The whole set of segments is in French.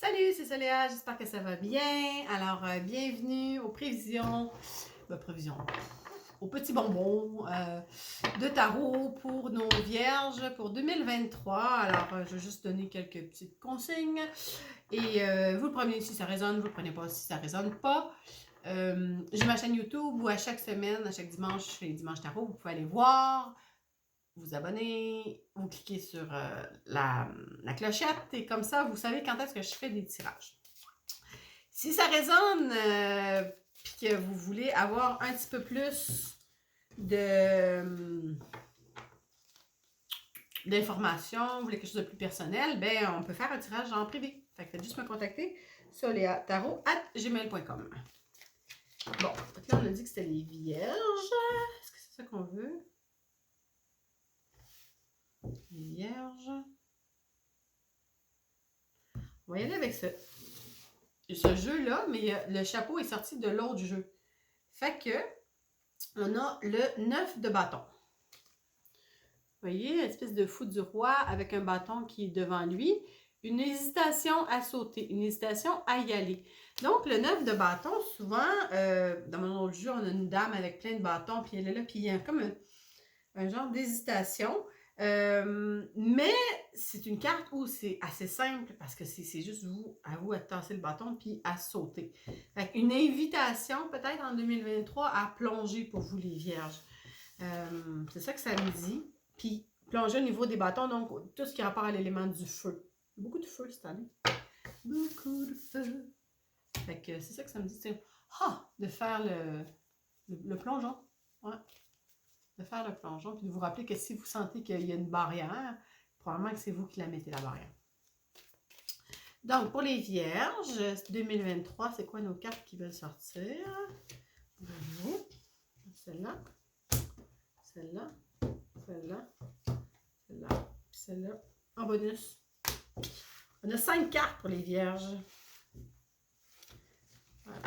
Salut, c'est Soléa, j'espère que ça va bien. Alors, bienvenue aux prévisions, aux petits bonbons de tarot pour nos vierges pour 2023. Alors, je vais juste donner quelques petites consignes. Et vous le prenez si ça résonne, vous le prenez pas si ça résonne pas. J'ai ma chaîne YouTube où à chaque semaine, à chaque dimanche, les dimanches tarot, vous pouvez aller voir, vous abonner, vous cliquez sur la clochette et comme ça, vous savez quand est-ce que je fais des tirages. Si ça résonne, puis que vous voulez avoir un petit peu plus d'informations, vous voulez quelque chose de plus personnel, ben on peut faire un tirage en privé. Fait que faites juste me contacter sur leatarot@gmail.com. Bon, là on a dit que c'était les vierges. Est-ce que c'est ça qu'on veut? Les vierges. On va y aller avec ce jeu-là, mais le chapeau est sorti de l'autre jeu. Fait que, on a le 9 de bâton. Vous voyez, une espèce de fou du roi avec un bâton qui est devant lui. Une hésitation à sauter, une hésitation à y aller. Donc, le 9 de bâton, souvent, dans mon autre jeu, on a une dame avec plein de bâtons, puis elle est là, puis il y a comme un genre d'hésitation. Mais c'est une carte où c'est assez simple parce que c'est juste à vous à tasser le bâton puis à sauter. Fait une invitation peut-être en 2023 à plonger pour vous les vierges. C'est ça que ça me dit. Puis plonger au niveau des bâtons, donc tout ce qui a rapport à l'élément du feu. Beaucoup de feu cette année. Beaucoup de feu. Fait que c'est ça que ça me dit. De faire le plongeon. Ouais. De faire le plongeon, puis de vous rappeler que si vous sentez qu'il y a une barrière, probablement que c'est vous qui la mettez, la barrière. Donc, pour les vierges, 2023, c'est quoi nos cartes qui veulent sortir? Celle-là, celle-là, celle-là, celle-là, puis celle-là, en bonus. On a 5 cartes pour les vierges. Voilà.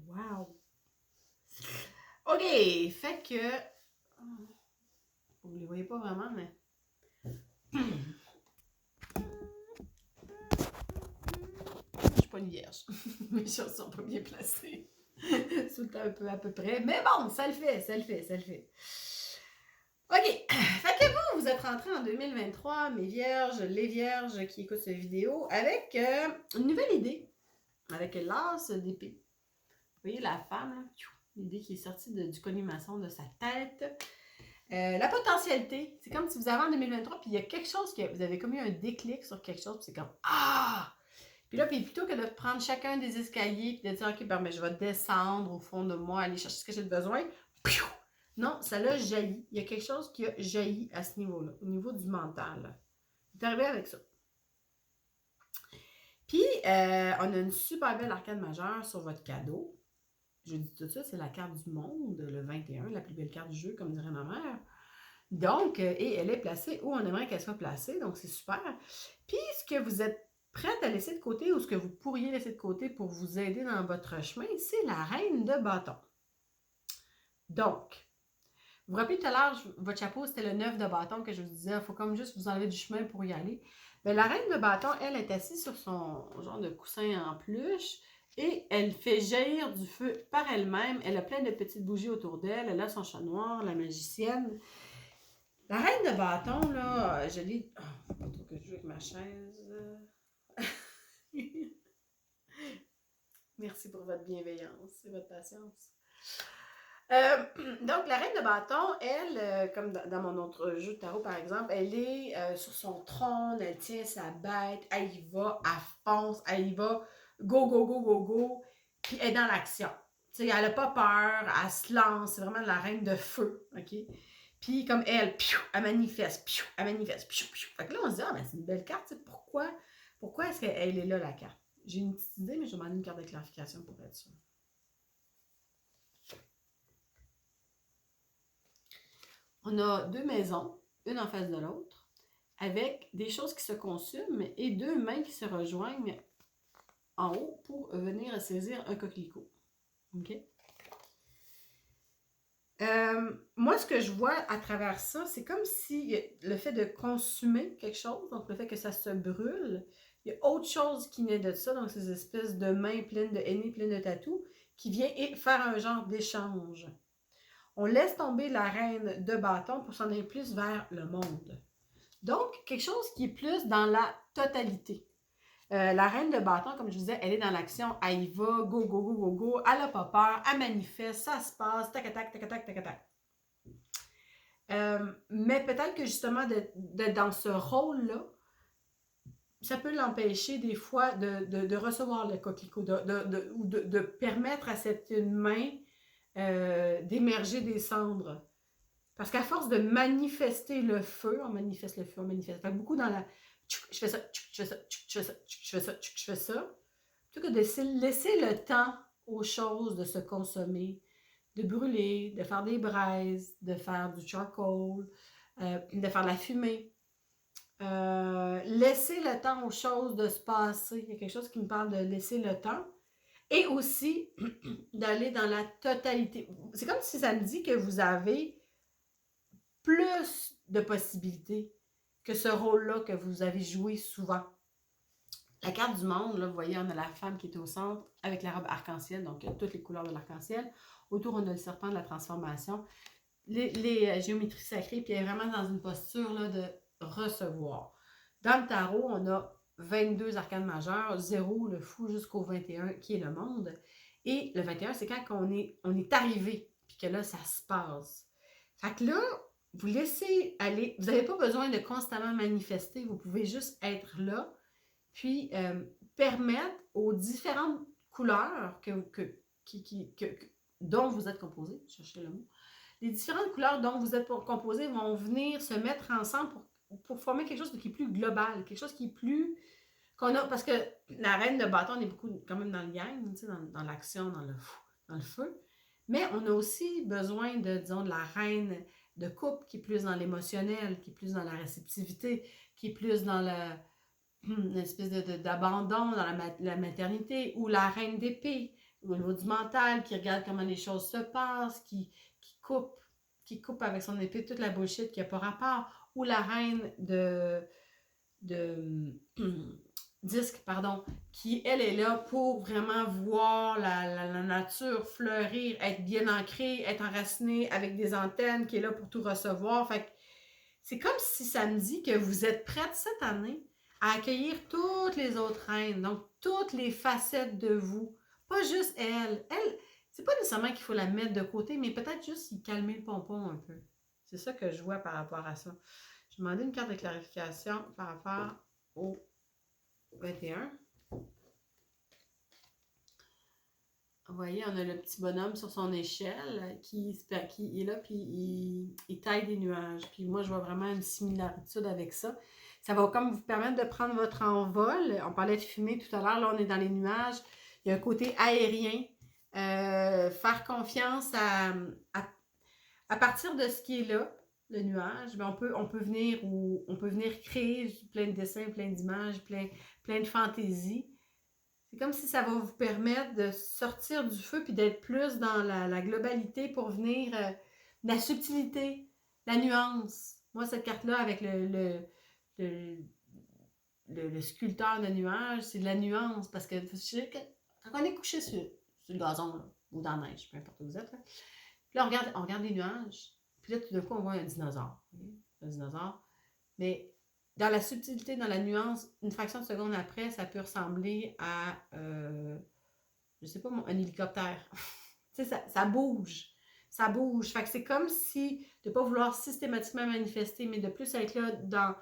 Wow. OK, fait que... Vous ne les voyez pas vraiment, mais... Je suis pas une vierge. Mes choses sont pas bien placées. C'est un peu à peu près. Mais bon, ça le fait. OK, fait que vous êtes rentrés en 2023, mes vierges, les vierges qui écoutent cette vidéo, avec une nouvelle idée, avec l'as d'épée. Vous voyez la femme, l'idée qui est sortie du colimaçon de sa tête. La potentialité, c'est comme si vous avez en 2023, puis il y a quelque chose que vous avez comme eu un déclic sur quelque chose, puis c'est comme ah! Puis là, puis plutôt que de prendre chacun des escaliers, puis de dire ok, ben, je vais descendre au fond de moi, aller chercher ce que j'ai besoin, piou! Non, ça l'a jailli. Il y a quelque chose qui a jailli à ce niveau-là, au niveau du mental. Vous êtes arrivé avec ça. Puis, on a une super belle arcade majeure sur votre cadeau. Je dis tout ça, c'est la carte du monde, le 21, la plus belle carte du jeu, comme dirait ma mère. Donc, et elle est placée où on aimerait qu'elle soit placée, donc c'est super. Puis, ce que vous êtes prête à laisser de côté ou ce que vous pourriez laisser de côté pour vous aider dans votre chemin, c'est la reine de bâton. Donc, vous vous rappelez tout à l'heure, votre chapeau, c'était le 9 de bâton que je vous disais, il faut comme juste vous enlever du chemin pour y aller. Bien, la reine de bâton, elle est assise sur son genre de coussin en peluche et elle fait jaillir du feu par elle-même. Elle a plein de petites bougies autour d'elle. Elle a son chat noir, la magicienne. La reine de bâton, là, je l'ai... Oh, faut pas trop que je joue avec ma chaise. Merci pour votre bienveillance et votre patience. Donc, la reine de bâton, elle, comme dans mon autre jeu de tarot, par exemple, elle est sur son trône, elle tient sa bête, elle y va, elle fonce, elle y va, go, puis elle est dans l'action. Tu sais, elle n'a pas peur, elle se lance, c'est vraiment la reine de feu, OK? Puis comme elle, elle manifeste. Fait que là, on se dit, ah, ben c'est une belle carte, pourquoi est-ce qu'elle est là, la carte? J'ai une petite idée, mais je vais demander une carte de clarification pour être sûre. On a 2 maisons, une en face de l'autre, avec des choses qui se consument et 2 mains qui se rejoignent en haut pour venir saisir un coquelicot. OK? Moi, ce que je vois à travers ça, c'est comme si le fait de consommer quelque chose, donc le fait que ça se brûle, il y a autre chose qui naît de ça, donc ces espèces de mains pleines de henné, pleines de tatous, qui vient faire un genre d'échange. On laisse tomber la reine de bâton pour s'en aller plus vers le monde. Donc, quelque chose qui est plus dans la totalité. La reine de bâton, comme je vous disais, elle est dans l'action, elle y va, go, go, go, go, go, elle n'a pas peur, elle manifeste, ça se passe, tac, tac, tac, tac, tac, tac. Mais peut-être que justement, dans ce rôle-là, ça peut l'empêcher des fois de recevoir le coquelicot, ou de permettre à cette main d'émerger des cendres. Parce qu'à force de manifester le feu, on manifeste le feu, on manifeste. Fait beaucoup dans la... Je fais ça, je fais ça, je fais ça, je fais ça, je fais ça. Plutôt que de laisser le temps aux choses de se consommer, de brûler, de faire des braises, de faire du charcoal, de faire de la fumée. Laisser le temps aux choses de se passer. Il y a quelque chose qui me parle de laisser le temps. Et aussi d'aller dans la totalité. C'est comme si ça me dit que vous avez plus de possibilités que ce rôle-là que vous avez joué souvent. La carte du monde, là, vous voyez, on a la femme qui est au centre avec la robe arc-en-ciel, donc toutes les couleurs de l'arc-en-ciel. Autour, on a le serpent de la transformation. Les géométries sacrées, puis elle est vraiment dans une posture là, de recevoir. Dans le tarot, on a 22 arcanes majeurs, 0, le fou, jusqu'au 21, qui est le monde. Et le 21, c'est quand on est arrivé, puis que là, ça se passe. Fait que là, vous laissez aller. Vous n'avez pas besoin de constamment manifester. Vous pouvez juste être là, puis permettre aux différentes couleurs dont vous êtes composé, cherchez le mot, les différentes couleurs dont vous êtes composé vont venir se mettre ensemble pour former quelque chose qui est plus global, quelque chose qui est plus... parce que la reine de bâton, on est beaucoup quand même dans le yang, dans l'action, dans le feu. Mais on a aussi besoin de la reine de coupe qui est plus dans l'émotionnel, qui est plus dans la réceptivité, qui est plus dans une espèce d'abandon dans la maternité, ou la reine d'épée, ou l'eau du mental, qui regarde comment les choses se passent, qui coupe avec son épée toute la bullshit qui n'a pas rapport, ou la reine de disque, pardon, qui, elle, est là pour vraiment voir la nature fleurir, être bien ancrée, être enracinée avec des antennes, qui est là pour tout recevoir. Fait que c'est comme si ça me dit que vous êtes prête cette année à accueillir toutes les autres reines, donc toutes les facettes de vous. Pas juste elle. Elle, c'est pas nécessairement qu'il faut la mettre de côté, mais peut-être juste y calmer le pompon un peu. C'est ça que je vois par rapport à ça. Je vais demander une carte de clarification par rapport au 21. Vous voyez, on a le petit bonhomme sur son échelle qui est là, puis il taille des nuages. Puis moi, je vois vraiment une similarité avec ça. Ça va comme vous permettre de prendre votre envol. On parlait de fumée tout à l'heure, là, on est dans les nuages. Il y a un côté aérien. Faire confiance à partir de ce qui est là, le nuage, ben on peut venir créer plein de dessins, plein d'images, plein de fantaisies. C'est comme si ça va vous permettre de sortir du feu puis d'être plus dans la globalité pour venir la subtilité, la nuance. Moi, cette carte-là, avec le sculpteur de nuages, c'est de la nuance parce que quand on est couché sur le gazon là, ou dans la neige, peu importe où vous êtes, là, puis là, on regarde les nuages, puis là, tout d'un coup, on voit un dinosaure. Okay? Un dinosaure. Mais dans la subtilité, dans la nuance, une fraction de seconde après, ça peut ressembler à, je sais pas, un hélicoptère. Tu sais, ça bouge. Ça bouge. Fait que c'est comme si, de ne pas vouloir systématiquement manifester, mais de plus être là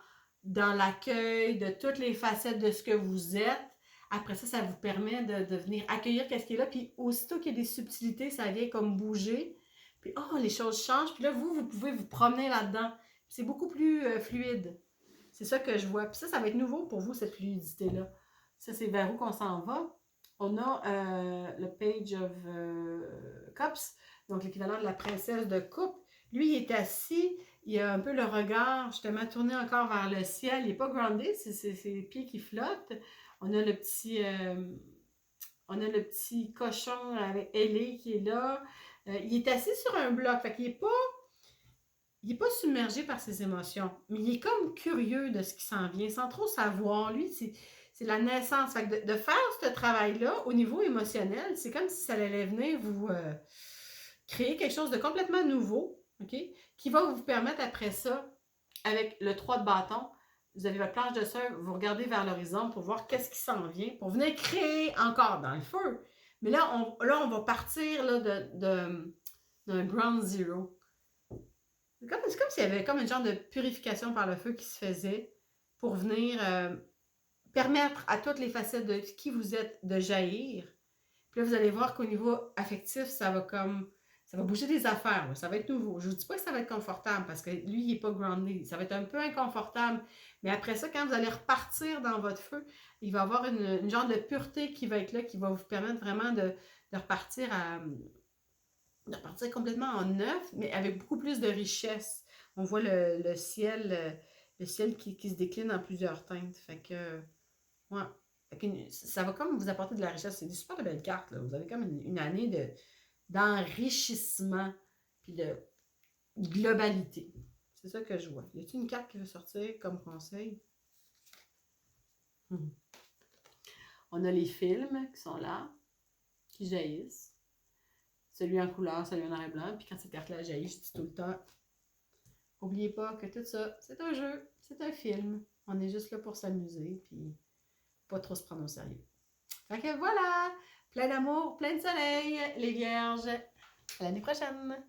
dans l'accueil de toutes les facettes de ce que vous êtes. Après ça, ça vous permet de venir accueillir qu'est-ce qui est là. Puis aussitôt qu'il y a des subtilités, ça vient comme bouger. Puis, oh, les choses changent. Puis là, vous pouvez vous promener là-dedans. C'est beaucoup plus fluide. C'est ça que je vois. Puis ça va être nouveau pour vous, cette fluidité-là. Ça, c'est vers où qu'on s'en va. On a le Page of Cups, donc l'équivalent de la princesse de coupe. Lui, il est assis, il a un peu le regard justement tourné encore vers le ciel. Il n'est pas groundé, c'est ses pieds qui flottent. On a le petit On a le petit cochon avec Ellie qui est là. Il est assis sur un bloc, fait qu'il il est pas submergé par ses émotions, mais il est comme curieux de ce qui s'en vient, sans trop savoir. Lui, c'est la naissance. Fait que de faire ce travail-là au niveau émotionnel, c'est comme si ça allait venir vous créer quelque chose de complètement nouveau, OK? Qui va vous permettre après ça, avec le 3 de bâton, vous avez votre planche de surf, vous regardez vers l'horizon pour voir qu'est-ce qui s'en vient, pour venir créer encore dans le feu. Mais là, on va partir là, d'un ground zero. C'est comme s'il y avait comme un genre de purification par le feu qui se faisait pour venir permettre à toutes les facettes de qui vous êtes de jaillir. Puis là, vous allez voir qu'au niveau affectif, ça va bouger des affaires. Là. Ça va être nouveau. Je ne vous dis pas que ça va être confortable parce que lui, il n'est pas grounded. Ça va être un peu inconfortable. Mais après ça, quand vous allez repartir dans votre feu, il va y avoir une genre de pureté qui va être là, qui va vous permettre vraiment de repartir complètement en neuf, mais avec beaucoup plus de richesse. On voit le ciel qui se décline en plusieurs teintes. Fait que, ouais. Ça va comme vous apporter de la richesse. C'est des super de belles cartes. Là. Vous avez comme une année d'enrichissement puis de globalité. C'est ça que je vois. Y a-t-il une carte qui veut sortir comme conseil? On a les films qui sont là, qui jaillissent. Celui en couleur, celui en noir et blanc. Puis quand cette carte-là jaillit, je dis tout le temps, n'oubliez pas que tout ça, c'est un jeu, c'est un film. On est juste là pour s'amuser, puis pas trop se prendre au sérieux. Fait que voilà, plein d'amour, plein de soleil, les vierges. À l'année prochaine!